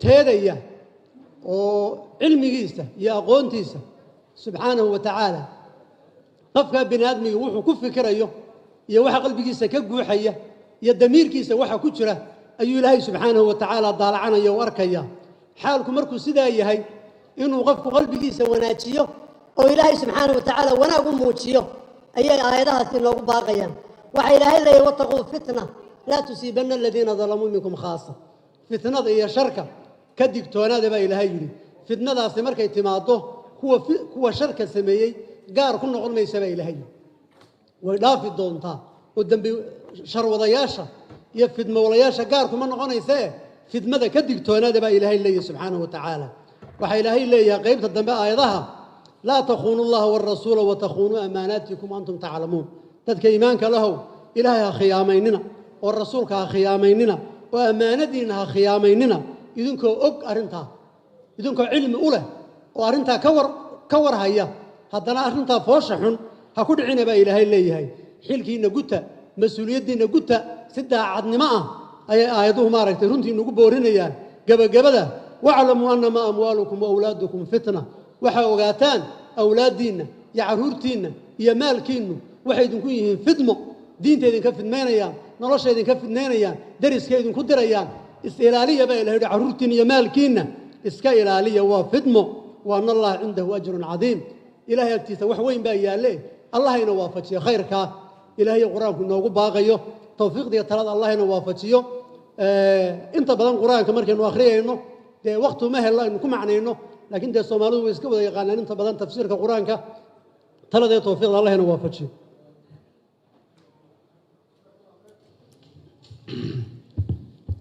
teedaya oo cilmigiisa iyo aqoontiisa subxaanahu wa tacaala qofka bini'aadmiga wuxuu ku fikirayo iyo waxa qalbigiisa ka guuxaya iyo damiirkiisa waxa ku jira ayuu ilaahay subxaanahu wa tacaala daalacanaya oo arkaya xaalku markuu sidaa yahay inuu qofku qalbigiisa wanaajiyo oo ilaahay subxaanahu wa tacaala wanaag u muujiyo ayay aayadahaasi noogu baaqayaan waxa ilaahay leeyahay wattaquu fitna laa tusiibanna aladiina dalamuu minkum khaasa fitnada iyo sharka ka digtoonaada baa ilaahay yidhi fitnadaasi markay timaado kuwa sharka sameeyey gaar ku noqon maysa baa ilaahay way dhaafi doontaa oo dambi sharwadayaasha iyo fidmowlayaasha gaar kuma noqonaysee fidmada ka digtoonaada baa ilaahay leeyahay subxaanahu wa tacaala waxa ilaahay leeyahay qaybta dambe aayadaha laa takhunu allaha warasuula watakhunuu amaanaatikum antum taclamuun dadka iimaanka lahow ilaahay ha khiyaamaynina oo rasuulka ha khiyaamaynina oo ammaanadiina ha khiyaamaynina idinkoo og arrintaa idinkoo cilmi u leh oo arrintaa ka war haya haddana arrintaa foosha xun ha ku dhicina baa ilaahay leeyahay xilkiina guta mas-uuliyaddiina guta si daacadnimo ah ayay aayaduhu maaragtay runtii nagu boorinayaan gabagabada waclamuu annamaa amwaalukum wa awlaadukum fitna waxaa ogaataan awlaaddiinna iyo carruurtiinna iyo maalkiinnu waxay idinku yihiin fidmo diinta idinka fidmaynayaan nolosha idinka fidmaynayaan dariska idinku dirayaan is-ilaaliya baa ilahay yidhi carruurtiinna iyo maalkiinna iska ilaaliya waa fidmo wa anna allaha cindahu ajrun cadiim ilaahay agtiisa wax weyn baa yaalle allahayna waafajiyo khayrkaa ilaahay qur-aanku inoogu baaqayo tawfiiqda iyo talada allahayna waafajiyo inta badan qur-aanka markaynu akhriyayno dee waqti ma hello aynu ku macnayno laakiin dee soomaalidu way iska wada yaqaanaan inta badan tafsiirka qur-aanka talada iyo tawfiiqda allahayna waafajiyo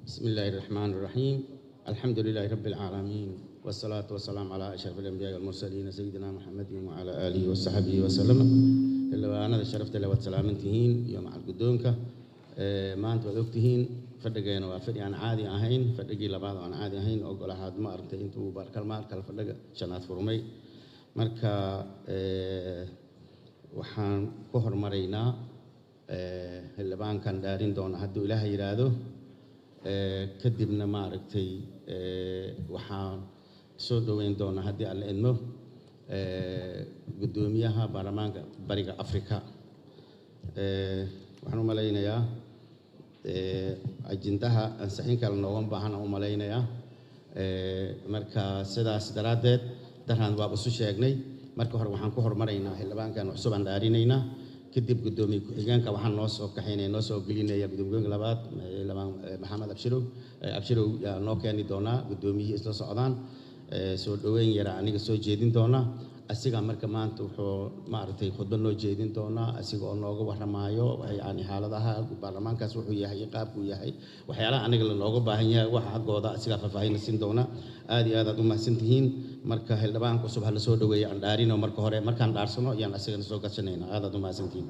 بسم الله الرحمن الرحيم الحمد لله رب العالمين والصلاة والسلام على أشرف الأنبياء والمرسلين سيدنا محمد وعلى آله وصحبه وسلم اللي أنا شرفت له وسلامتهين يوم على القدومك ما أنت وذكتهين فدقين وافد يعني عادي أهين فدقي لبعض عن عادي أهين أقول أحد ما أرتين أنتوا بارك المال كل فدق شنات فرمي مركا وحان كهر مرينا اللي بان كان دارين دون حد إله يرادو كدبنا ما أرتي وحان سودوين دون حد على إنه قدوميها برلمان بريق أفريقيا وحنا ملايين يا أجندها أنسحين كالنوم بحنا ملايين يا مركز سدرات درهان باب السوشيغني مركز وحنا كهر مرينا هلا كان حسبان دارينينا كدب قدومي كان كوحنا نص وكحيني نص وقلينا يا قدوم لبات لما محمد أبشروا نوكاني دونا قدومي إسلا صعدان سودوين يراني كسو جيدين دونا أسيق أمريكا ما أنتوا معرتي خدنا جيدين دونا أسيق أنوغو وحرمايو يعني حالتها برلمان كسوح وياهي قاب وياهي وحيالا أنا قلنا نوغو باهيا وحق قوضا أسيق ففاهين السين دونا آدي آدي دوما سنتهين مركا هلبان كسوح هلسودوي عن دارين ومركا هوري مركا دارسنو يعني أسيق نسوكا سنين آدي دوما سنتهين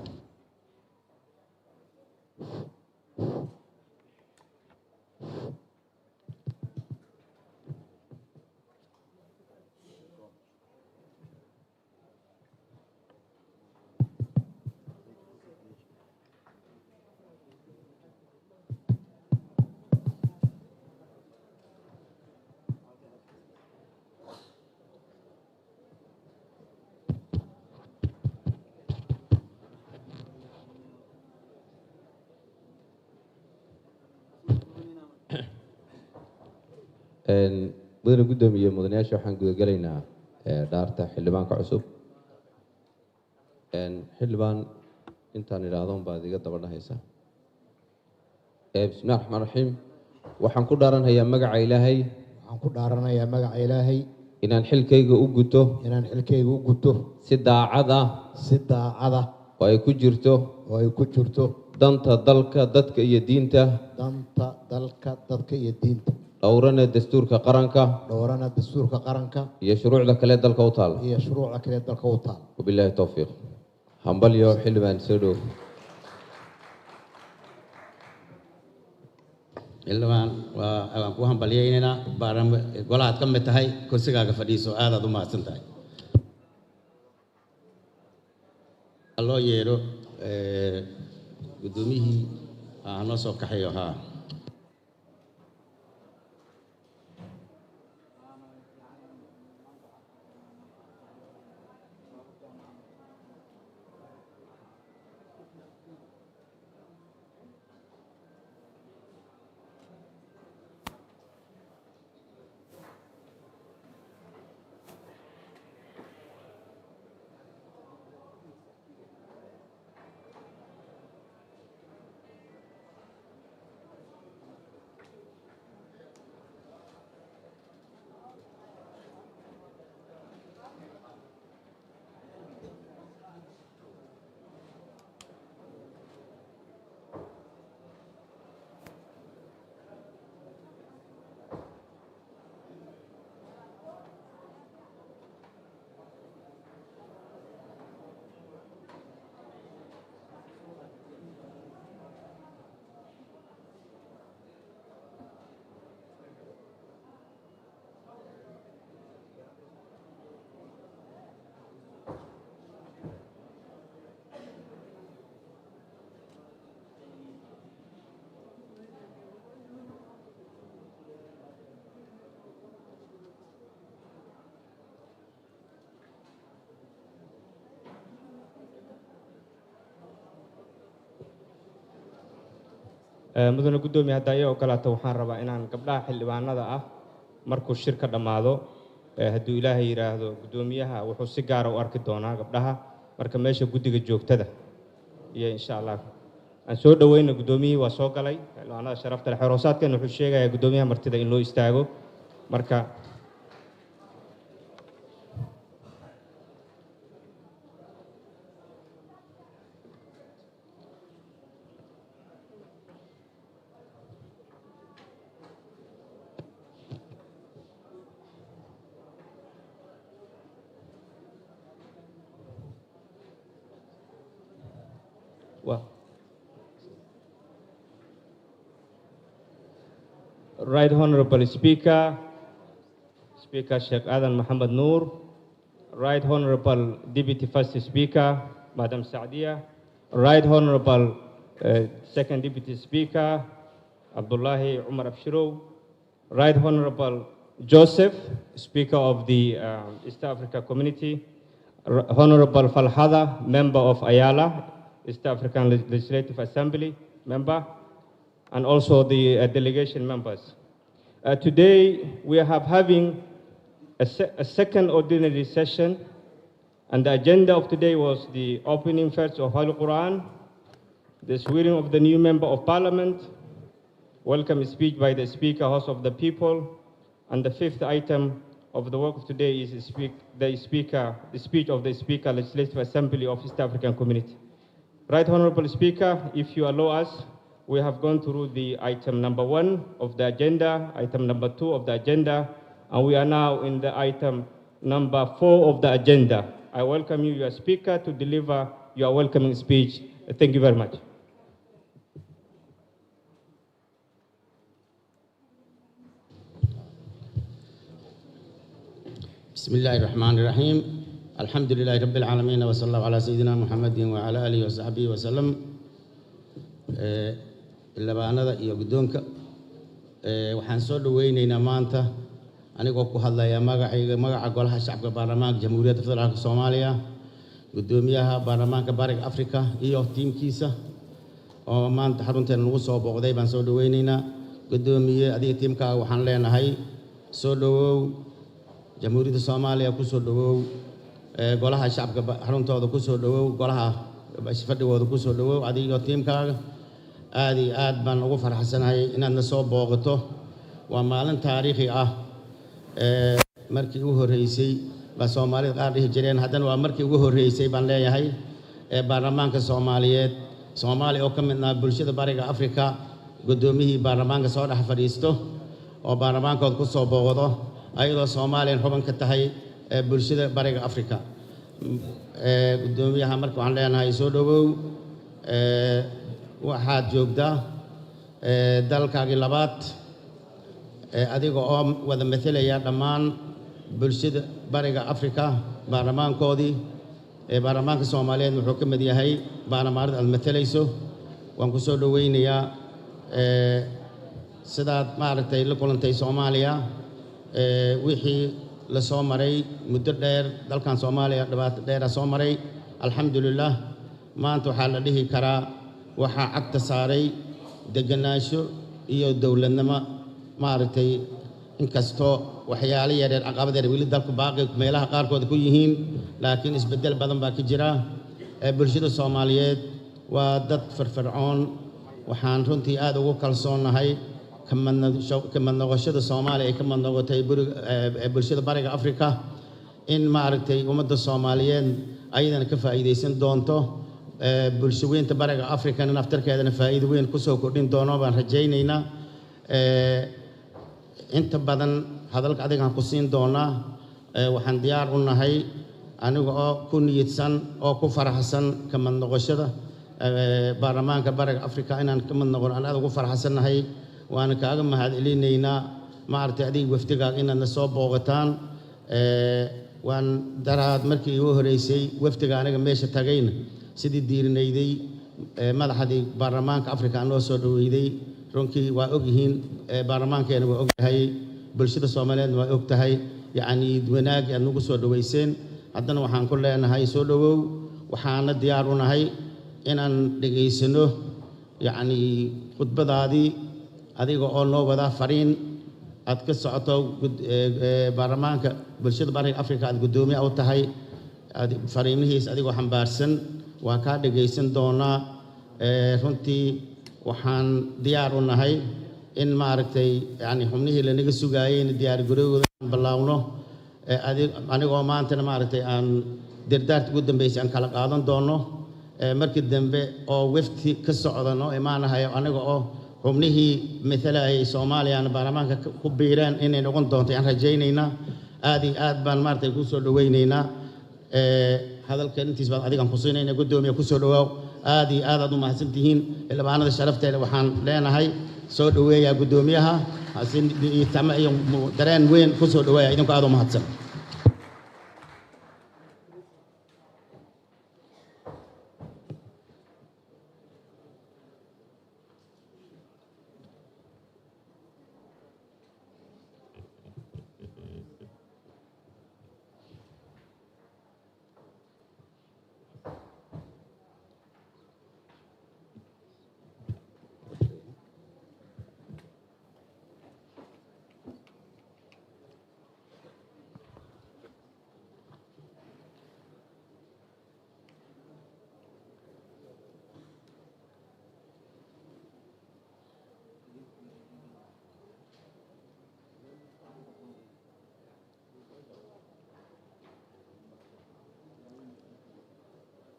mudane gudoomiye mudanayaasha waxaan gudagalaynaa dhaarta xildhibaanka cusub xildhibaan intaan idhaahdo baad iga daba dhahaysa bismillahi raxmaan raxiim waxaan ku dhaaranayaa magaca ilaahay inaan xilkayga u guto si daacad ah oo ay ku jirto danta dalka dadka iyo diinta dhowrana dastuurka qaranka iyo shuruucda kale dalka u taal wabilaahi tawfiiq hambalyo xildhibaan soo dhow xildhibaan waan ku hambalyeynayna golahaad ka mid tahay kursigaaga fadhiiso aadaad u mahadsan tahay loo yeedho gudoomiyihii noo soo kaxayo haa mudane gudoomiye hadda ay ogolaato waxaan rabaa inaan gabdhaha xildhibaanada ah markuu shirka dhamaado hadduu ilaahay yiraahdo gudoomiyaha wuxuu si gaar ah u arki doonaa gabdhaha marka meesha guddiga joogtada iyo insha Allah aan soo dhaweeyno gudoomiyihii waa soo galay xildhibaanada sharafta leh xoroosaadkan wuxuu sheegayaa gudoomiyaha martida in loo istaago marka Right Honorable Speaker, Speaker Sheikh Adan Mohammed Noor, Right Honorable Deputy First Speaker, Madam Saadia, Right Honorable Second Deputy Speaker, Abdullahi Umar Abshiro, Right Honorable Joseph, Speaker of the East Africa Community, Honorable Falhada, Member of Ayala, East African Legislative Assembly, Member, and also the delegation members. Today, we are having a second ordinary session, and the agenda of today was the opening first of Holy Quran, the swearing of the new member of parliament, welcome speech by the Speaker, House of the People, and the fifth item of the work of today is the speech of the Speaker, Legislative Assembly of East African Community. Right Honorable Speaker, if you allow us, we have gone through the item number 1 of the agenda, item number 2 of the agenda, and we are now in the item number 4 of the agenda. I welcome you, your speaker, to deliver your welcoming speech. Thank you very much. بسم الله الرحمن الرحيم الحمد لله رب العالمين وصلى الله على سيدنا محمد وعلى آله وصحبه وسلم xildhibaanada iyo guddoonka waxaan soo dhaweynaynaa maanta anigoo ku hadlaya magaca Golaha Shacabka Baarlamaanka Jamhuuriyadda Federaalka Soomaaliya gudoomiyaha baarlamaanka Bariga Afrika iyo tiimkiisa oo maanta xarunteena lagu soo booqday baan soo dhaweynaynaa gudoomiye adiga tiimkaaga waxaan leenahay soo dhawow Jamhuuriyadda Soomaaliya ku soo dhawow Golaha Shacabka xaruntooda ku soo dhawow Golaha fadhigooda ku soo dhawow adiga tiimkaaga aad baan ugu faraxsanahay inaad na soo booqato waa maalin taariikhi ah markii ugu horeysay ba Soomaalida qaar dhihi jireen haddana waa markii ugu horeysay baan leeyahay baarlamaanka Soomaaliyeed Soomaaliya oo ka mid ah bulshada Bariga Afrika gudoomiyihii baarlamaanka soo dhex fadhiisto oo baarlamaankooda ku soo booqdo ayadoo Soomaaliya xubin ka tahay bulshada Bariga Afrika gudoomiyaha marka waxaan leenahay soo dhawow waxaad joogtaa dalkaagii labaad adiga oo wada mathalaya dhammaan bulshada Bariga Afrika baarlamaankoodii baarlamaanka Soomaaliyeed wuxuu ka mid yahay baarlamaanada aad mathalayso waan ku soo dhaweynayaa sidaad maaragtay la kulantay Soomaaliya wixii la soo maray muddo dheer dalkan Soomaaliya dhibaato dheer soo maray alxamdulillah maanta waxaa la dhihi karaa waxaa cagta saaray deganaansho iyo dawladnimo maaragtay inkastoo waxyaalo yaryar caqabad yar weli dalku baaqi meelaha qaarkood ku yihiin laakiin isbedel badan baa ka jira bulshada Soomaaliyeed waa dad firfircoon waxaan runtii aad ugu kalsoonahay kamad noqoshada Soomaaliya ay kamad noqotay bulshada Bariga Afrika in maaragtay ummadda Soomaaliyeed ayadana ka faa'iideysan doonto bulsho weynta Bariga Afrika in aftarkeedana faa'iido weyn ku soo kordhin doono baan rajaynaynaa inta badan hadalka adiga ku siin doonaa waxaan diyaar u nahay aniga oo ku niyadsan oo ku faraxsan kamad noqoshada baarlamaanka Bariga Afrika inaan kamad noqon aan aad ugu faraxsanahay waana kaaga mahadcelinaynaa maaragtay adiga waftigaaga inaad na soo booqataan waan daraad markii ugu horeysay waftiga aniga meesha tagayna sidii diirinayday madaxdii baarlamaanka Afrika noo soo dhaweeyay runtii waa og yihiin baarlamaankeena waa og yahay bulshada Soomaaliyeed waa og tahay yaani wanaag aad nagu soo dhaweyseen haddana waxaan ku leenahay soo dhawow waxaana diyaar u nahay inaan dhageysano yaani khudbadaadii adiga oo noo wada fariin aad ka socoto baarlamaanka bulshada bariga Afrika aad gudoomiye u tahay fariimihiis adigoo xambaarsan waa ka dhageysan doonaa runtii waxaan diyaar u nahay in maaragtay yani xubnihii la naga sugaayeen diyaar garowgooda bilaawno anigoo maantana maaragtay aan dirdaarta ugu dambeysay aan kala qaadan doono markii dambe oo wafti ka socdano imaanahay aniga oo xubnihii mathalayay Soomaaliya baarlamaanka ku biireen inay noqon doonto aan rajaynaynaa aad baan maaragtay ku soo dhaweynaynaa hadalkan intiis baad adigan ku siinayna gudoomiye ku soo dhawaaw aad u mahadsantihiin xildhibaanada sharafteeda waxaan leenahay soo dhaweeya gudoomiyaha asin iyo dareen weyn ku soo dhaweeya idinku aad u mahadsan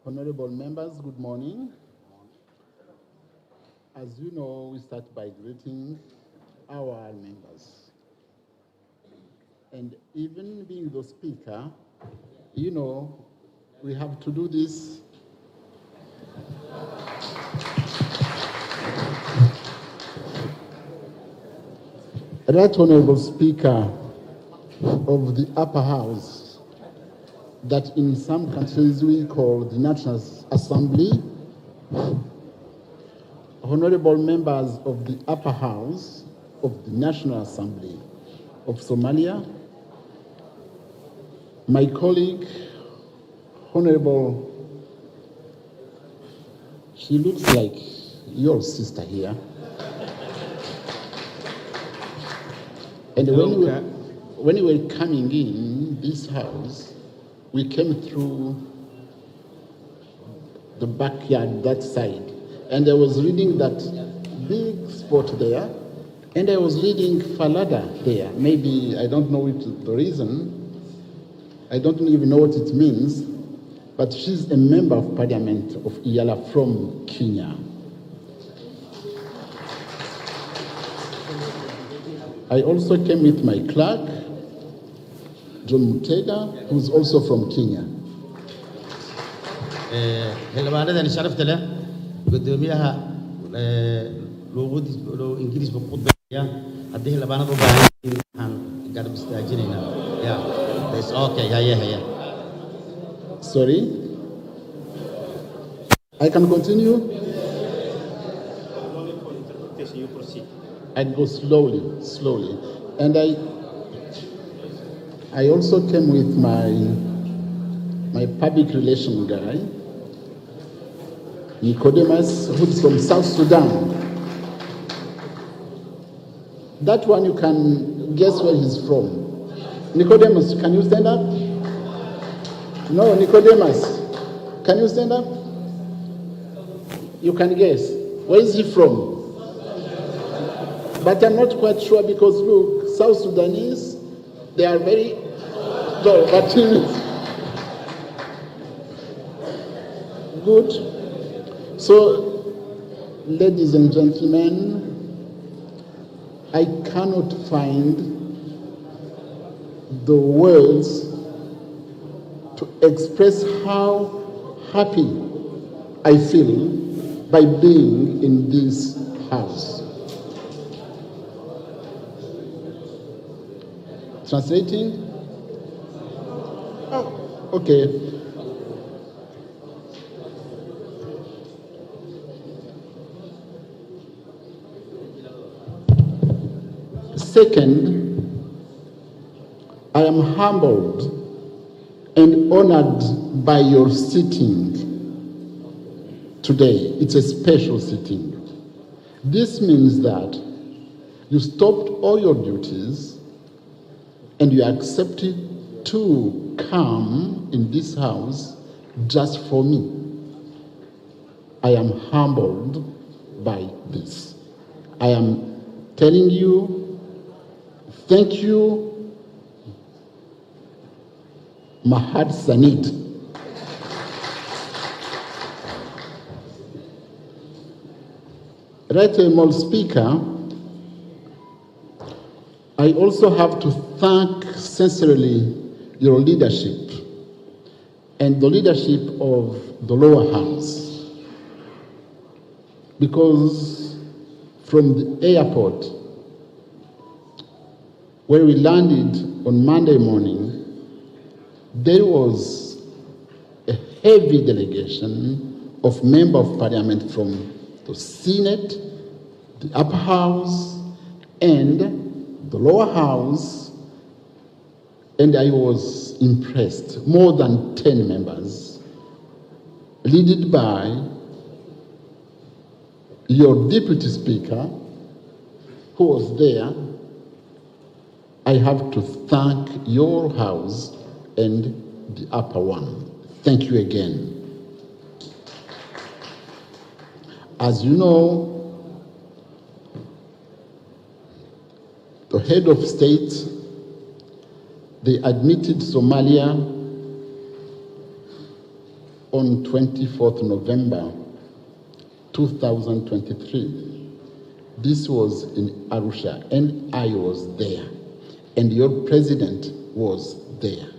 Honorable members, good morning. As you know, we start by greeting our members. And even being the speaker, you know, we have to do this Right Honorable Speaker of the Upper House, that in some countries we call the National Assembly, honorable members of the Upper House of the National Assembly of Somalia, my colleague, Honorable, she looks like your sister here. And when we were coming in this house, we came through the backyard, that side, and I was reading that big spot there, and I was reading Falada there. Maybe, I don't know the reason, I don't even know what it means, but she's a member of parliament of Iyala from Kenya. I also came with my clerk, John Mutega, who's also from Kenya. xildhibaanadan sharafta leh gudoomiyaha loo Ingiriis ku qodbaya hadii xildhibaanadu u baahan yihiin waxaan garab istaajinaynaa that's okay haya Sorry, I can continue. I go slowly, and I also came with my public relation guy, Nicodemus, who's from South Sudan. That one you can guess where he's from. Nicodemus, can you stand up? No, Nicodemus, can you stand up? You can guess. Where is he from? But I'm not quite sure because look, South Sudanese, they are very dull, but good. So, ladies and gentlemen, I cannot find the words to express how happy I feel by being in this house. Translating? Oh, okay. Second, I am humbled and honored by your sitting today. It's a special sitting. This means that you stopped all your duties and you accepted to come in this house just for me. I am humbled by this. I am telling you, thank you, Mahad Sanid. Right, Honourable Speaker, I also have to thank sincerely your leadership and the leadership of the lower house, because from the airport where we landed on Monday morning, there was a heavy delegation of members of parliament from the Senate, the upper house, and the lower house, and I was impressed. More than 10 members, led by your deputy speaker, who was there. I have to thank your house and the upper one. Thank you again. As you know, the head of state, they admitted Somalia on 24th November 2023. This was in Arusha, and I was there, and your president was there.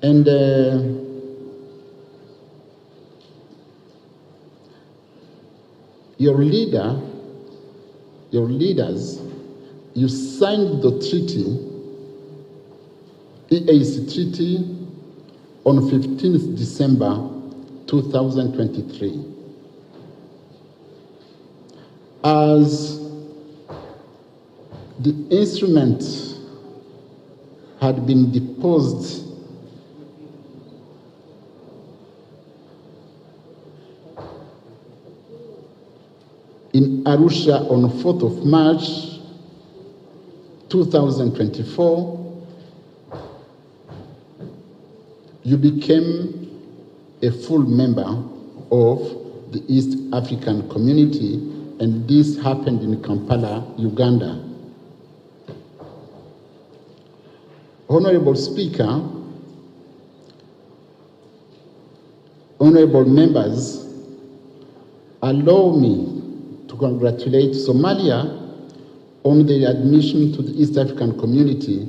And your leaders, you signed the treaty, EAC treaty, on 15th December 2023. As the instrument had been deposed in Arusha on 4th of March 2024, you became a full member of the East African Community, and this happened in Kampala, Uganda. Honorable Speaker, honorable members, allow me to congratulate Somalia on their admission to the East African Community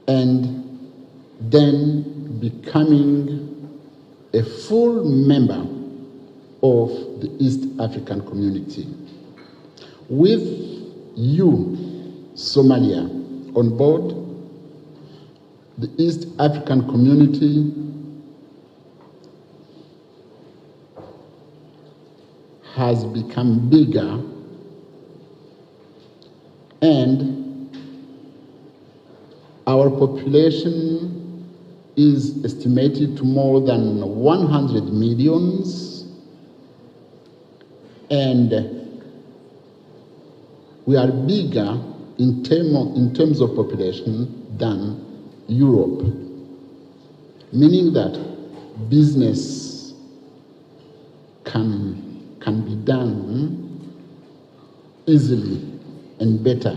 and then becoming a full member of the East African Community. With you, Somalia, on board, the East African Community has become bigger, and our population is estimated to more than 100 millions, and we are bigger in terms of population than Europe, meaning that business can be done easily and better.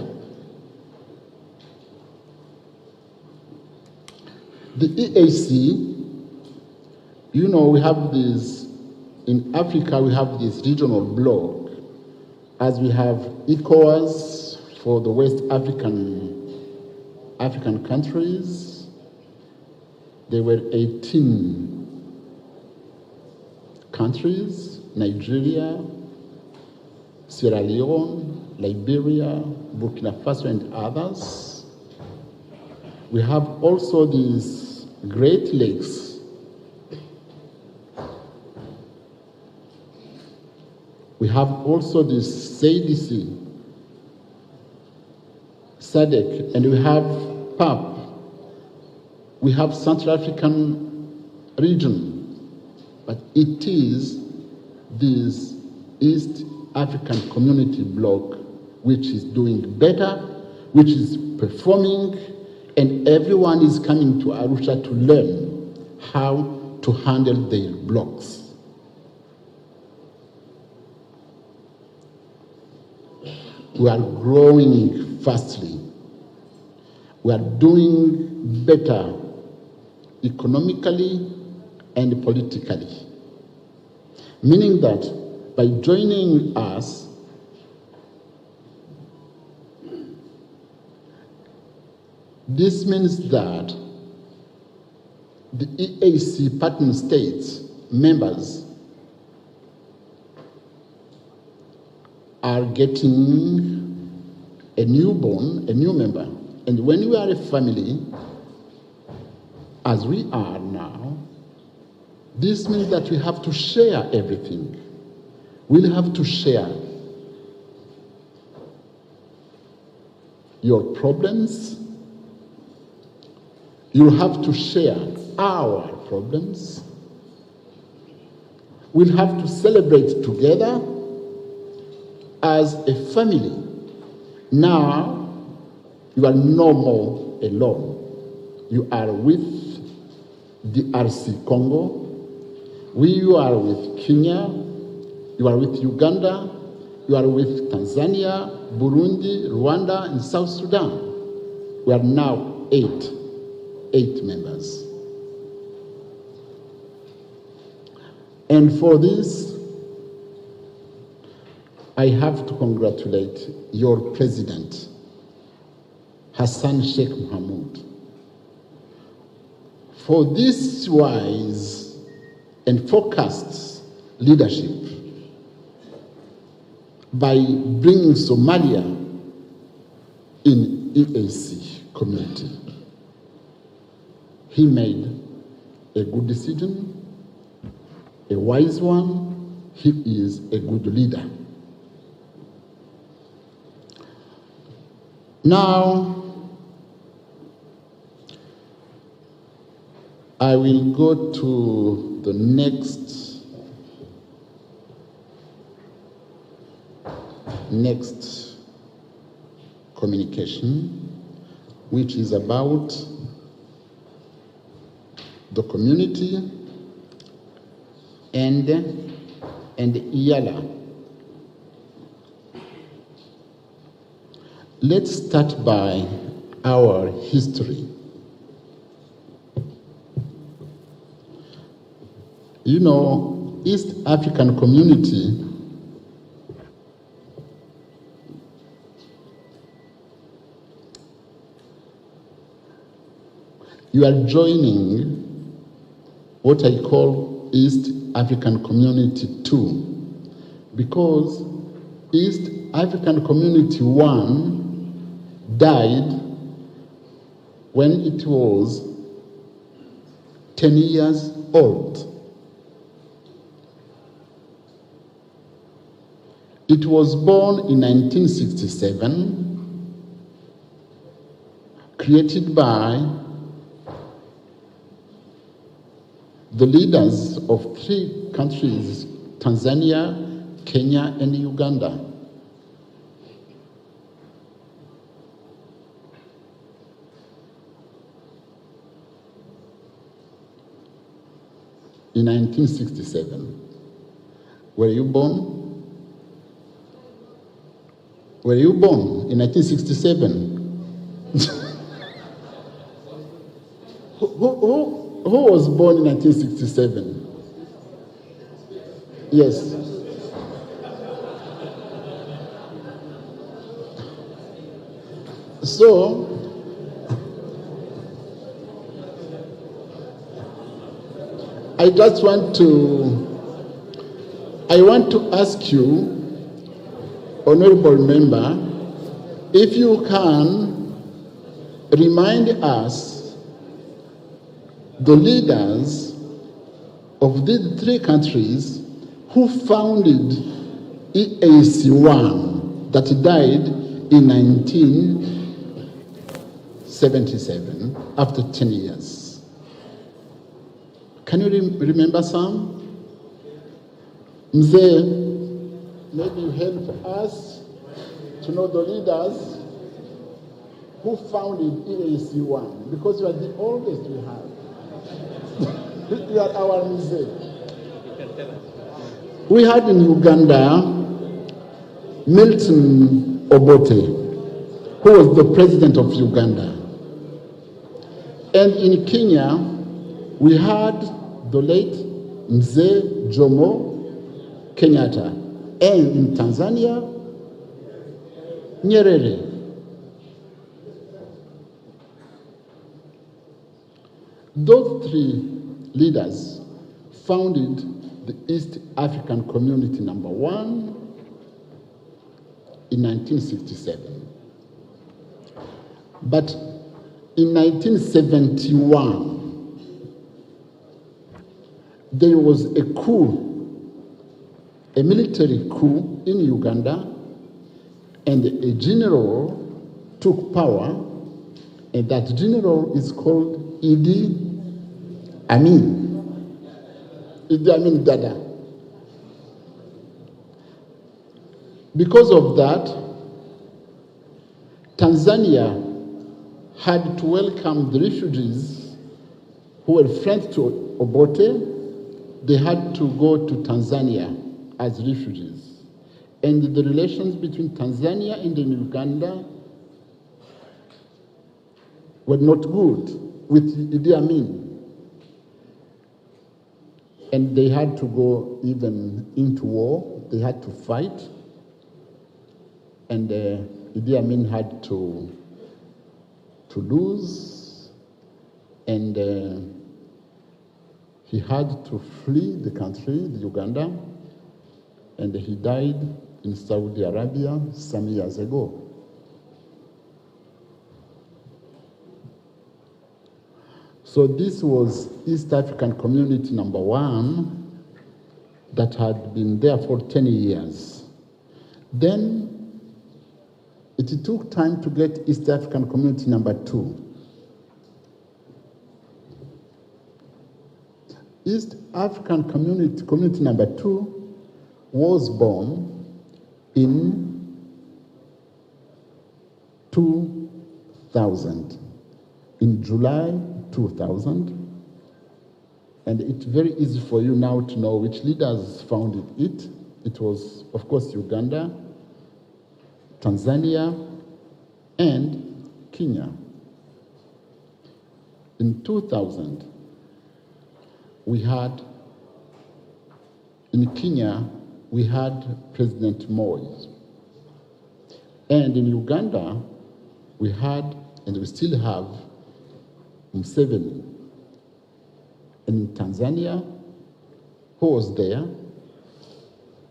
The EAC, you know, we have this, in Africa we have this regional bloc, as we have ECOWAS for the West African countries. There were 18 countries: Nigeria, Sierra Leone, Liberia, Burkina Faso, and others. We have also these Great Lakes. We have also this SADC, SADC, and we have PAP. We have Central African region, but it is this East African Community Bloc, which is doing better, which is performing, and everyone is coming to Arusha to learn how to handle their blocks. We are growing fastly. We are doing better economically and politically. Meaning that by joining us, this means that the EAC partner states members are getting a newborn, a new member. And when we are a family, as we are now, this means that we have to share everything. We'll have to share your problems. You'll have to share our problems. We'll have to celebrate together as a family. Now, you are no more alone. You are with the RC Congo. You are with Kenya. You are with Uganda. You are with Tanzania, Burundi, Rwanda, and South Sudan. We are now eight members. And for this, I have to congratulate your president, Hassan Sheikh Mohamud, for this wise and focused leadership by bringing Somalia in EAC community. He made a good decision, a wise one. He is a good leader. Now, I will go to the next communication, which is about the community and IALA. Let's start by our history. You know, East African Community you are joining what I call East African Community 2, because East African Community 1 died when it was 10 years old. It was born in 1967, created by the leaders of 3 countries, Tanzania, Kenya, and Uganda. In 1967. Were you born? Were you born in 1967? Who was born in 1967? Yes. So, I want to ask you, Honorable Member, if you can remind us the leaders of these 3 countries who founded EAC1 that died in 1977 after 10 years. Can you remember some? Mzee, maybe you help us to know the leaders who founded EAC1, because you are the oldest we have. You are our Mzee. We had in Uganda Milton Obote, who was the president of Uganda. And in Kenya, we had the late Mzee Jomo Kenyatta. And in Tanzania, Nyerere. Those three leaders founded the East African Community number 1 in 1967. But in 1971, there was a coup, a military coup in Uganda, and a general took power, and that general is called Idi Amin. Idi Amin Dada. Because of that, Tanzania had to welcome the refugees who were friends to Obote. They had to go to Tanzania as refugees. And the relations between Tanzania and Uganda were not good with Idi Amin. And they had to go even into war. They had to fight. And Idi Amin had to lose. And he had to flee the country, the Uganda. And he died in Saudi Arabia some years ago. So this was East African Community number 1 that had been there for 10 years. Then it took time to get East African Community number 2. East African Community number 2 was born in 2000, in July 2000. And it's very easy for you now to know which leaders founded it. It was, of course, Uganda, Tanzania, and Kenya. In 2000, in Kenya, we had President Moi. And in Uganda, we had, and we still have, Museveni. And in Tanzania, who was there?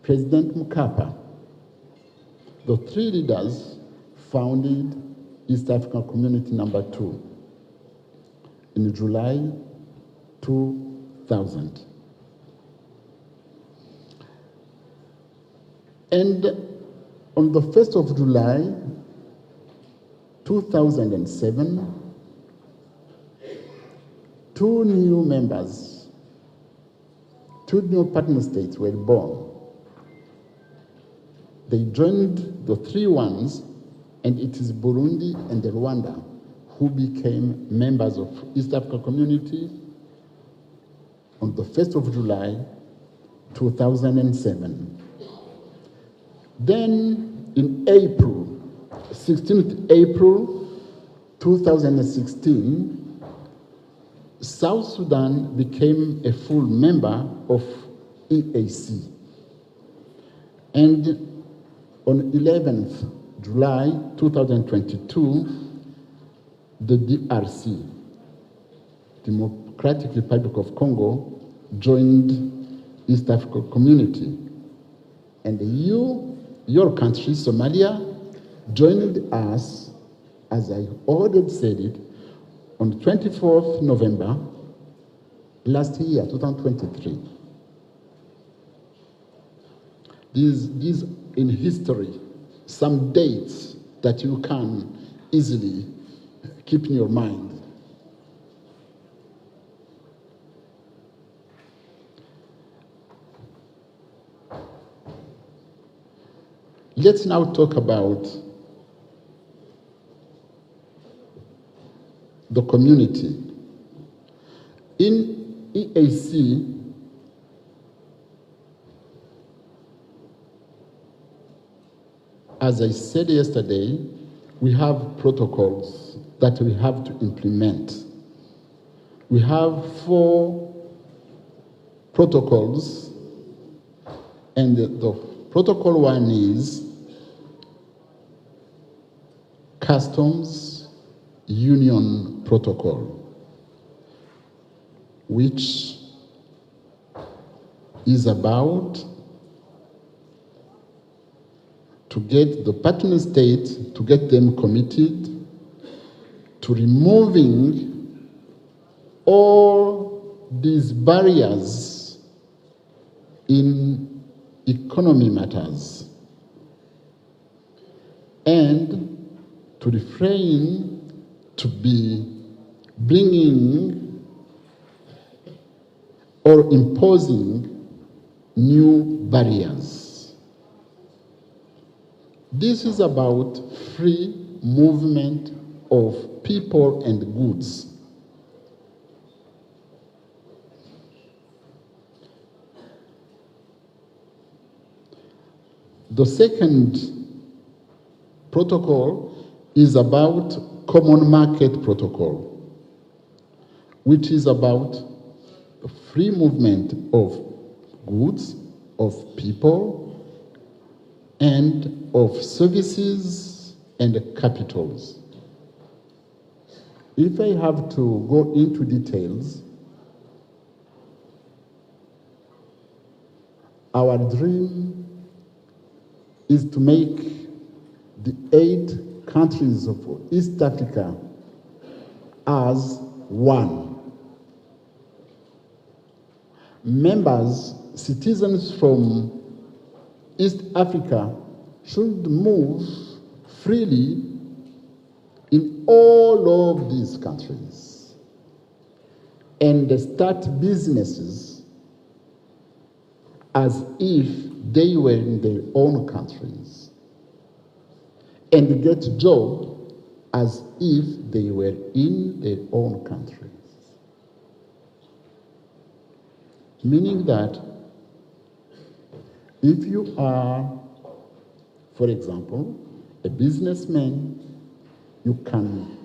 President Mkapa. The three leaders founded East African Community number 2 in July 2000. And on the 1st of July 2007, 2 new members, 2 new partner states were born. They joined the 3 ones, and it is Burundi and Rwanda who became members of East African Community on the 1st of July 2007. Then in April, 16th April 2016, South Sudan became a full member of EAC. And on 11th July 2022, the DRC, Democratic Republic of Congo, joined East African Community. And your country, Somalia, joined us, as I already said it, on the 24th November last year, 2023. These in history, some dates that you can easily keep in your mind. Let's now talk about the community. In EAC, as I said yesterday, we have protocols that we have to implement. We have 4 protocols, and the protocol 1 is Customs Union Protocol, which is about to get the partner state, to get them committed to removing all these barriers in economy matters, and to refrain to be bringing or imposing new barriers. This is about free movement of people and goods. The second protocol is about Common Market Protocol, which is about the free movement of goods, of people, and of services and capitals. If I have to go into details, our dream is to make the 8 countries of East Africa as one. Members, citizens from East Africa should move freely in all of these countries and start businesses as if they were in their own countries, and get jobs as if they were in their own countries. Meaning that if you are, for example, a businessman, you can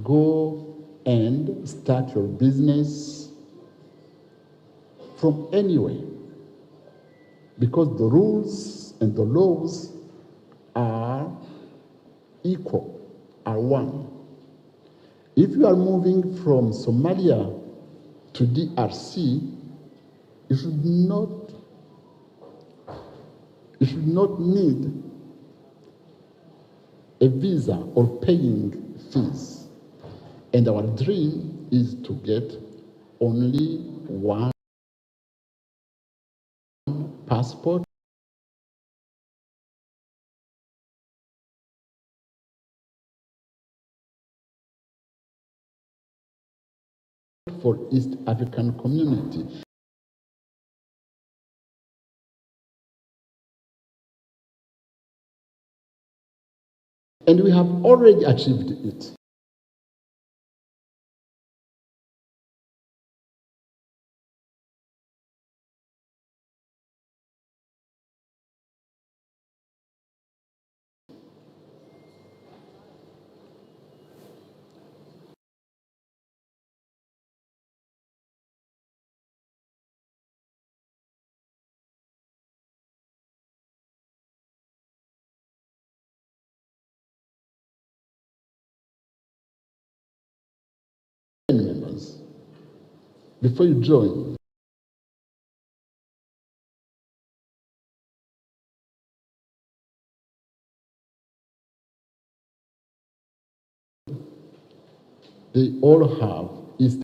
go and start your business from anywhere, because the rules and the laws are equal, are one. If you are moving from Somalia to DRC, you should not need a visa or paying fees. And our dream is to get only one passport for East African community. And we have already achieved it. Members, before you join, they all have East